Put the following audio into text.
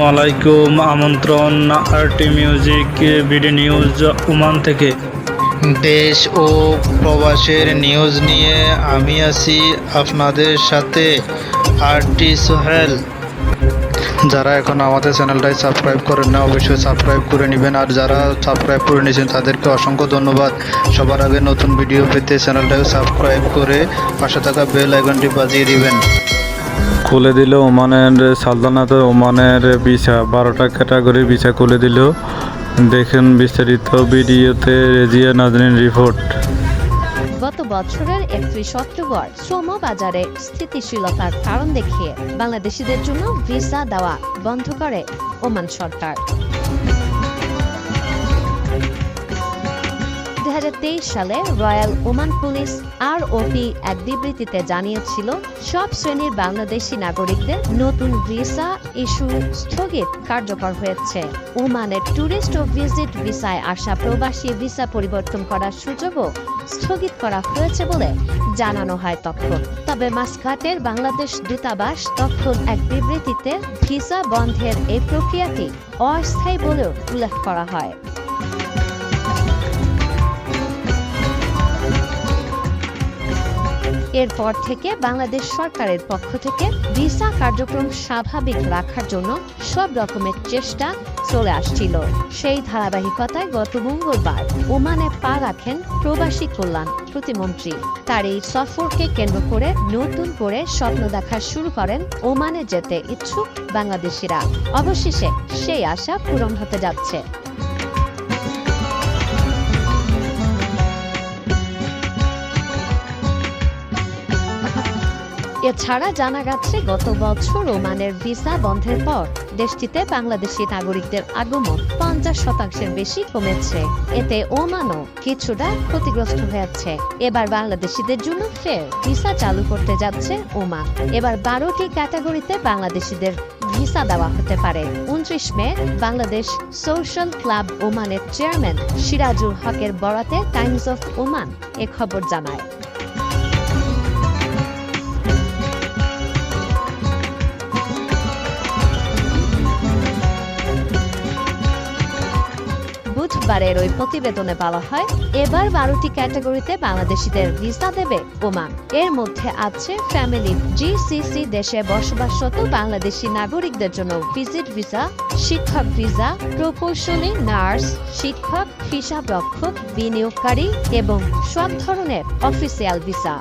ওয়ালাইকুম আমন্ত্রণ RT music BD news Oman থেকে। দেশ ও প্রবাসের নিউজ নিয়ে আমি আছি আপনাদের সাথে আরটি সোহেল। যারা এখন আমাদের চ্যানেলটাই সাবস্ক্রাইব করেন না অবশ্যই সাবস্ক্রাইব করে নেবেন, আর যারা সাবস্ক্রাইব করে নিয়েছেন তাদেরকে অসংখ্য ধন্যবাদ। সবার আগে নতুন ভিডিও পেতে চ্যানেলটাকে সাবস্ক্রাইব করে পাশে থাকা বেল আইকনটি বাজিয়ে দিবেন। খুলে দিল ওমানের সালতানাত ওমানের ভিসা, 12টা ক্যাটাগরির ভিসা খুলে দিল। দেখুন বিস্তারিত ভিডিওতে। রেজিয়া নাজনীন রিপোর্ট। গত বছরের 31 অক্টোবর শ্রম বাজারে স্থিতিশীলতার কারণ দেখিয়ে বাংলাদেশিদের জন্য ভিসা দেওয়া বন্ধ করে ওমান সরকার। 2023 সালে রয়্যাল ওমান পুলিশ ROP এক বিবৃতিতে জানিয়েছিল, সব শ্রেণীর বাংলাদেশি নাগরিকদের নতুন ভিসা ইস্যু স্থগিত কার্যকর হয়েছে। ওমানের ট্যুরিস্ট ও ভিজিট ভিসায় আসা প্রবাসী ভিসা পরিবর্তন করার সুযোগও স্থগিত করা হয়েছে বলে জানানো হয় তখন। তবে মাসকাটের বাংলাদেশ দূতাবাস তখন এক বিবৃতিতে ভিসা বন্ধের এই প্রক্রিয়াটি অস্থায়ী বলেও উল্লেখ করা হয়। এরপর থেকে বাংলাদেশ সরকারের পক্ষ থেকে ভিসা কার্যক্রম স্বাভাবিক রাখার জন্য সব রকমের চেষ্টা চলে আসছিল। সেই ধারাবাহিকতায় গত মঙ্গলবার ওমানে পা রাখেন প্রবাসী কল্যাণ প্রতিমন্ত্রী। তার এই সফরকে কেন্দ্র করে নতুন করে স্বপ্ন দেখা শুরু করেন ওমানে যেতে ইচ্ছুক বাংলাদেশিরা। অবশেষে সেই আশা পূরণ হতে যাচ্ছে। এছাড়া জানা গেছে, গত বছর ওমানের ভিসা বন্ধের পর দেশটিতে বাংলাদেশি নাগরিকদের আগমন 50% বেশি কমেছে। এতে ওমানও কিছুটা ক্ষতিগ্রস্ত হয়েছে। এবার বাংলাদেশিদের জন্য ফের ভিসা চালু করতে যাচ্ছে ওমান। এবার 12টি ক্যাটাগরিতে বাংলাদেশিদের ভিসা দেওয়া হতে পারে। 29 মে বাংলাদেশ সোশ্যাল ক্লাব ওমানের চেয়ারম্যান সিরাজুল হকের বরাতে টাইমস অফ ওমান এ খবর জানায়। বুধবারের ওই প্রতিবেদনে বলা হয়, এবার 12টি ক্যাটাগরিতে বাংলাদেশিদের ভিসা দেবে ওমান। এর মধ্যে আছে ফ্যামিলি, GCC দেশে বসবাসরত বাংলাদেশি নাগরিকদের জন্য ভিজিট ভিসা, শিক্ষক ভিসা, প্রকৌশলী, নার্স, শিক্ষক, হিসাবরক্ষক, বিনিয়োগকারী এবং সব ধরনের অফিসিয়াল ভিসা।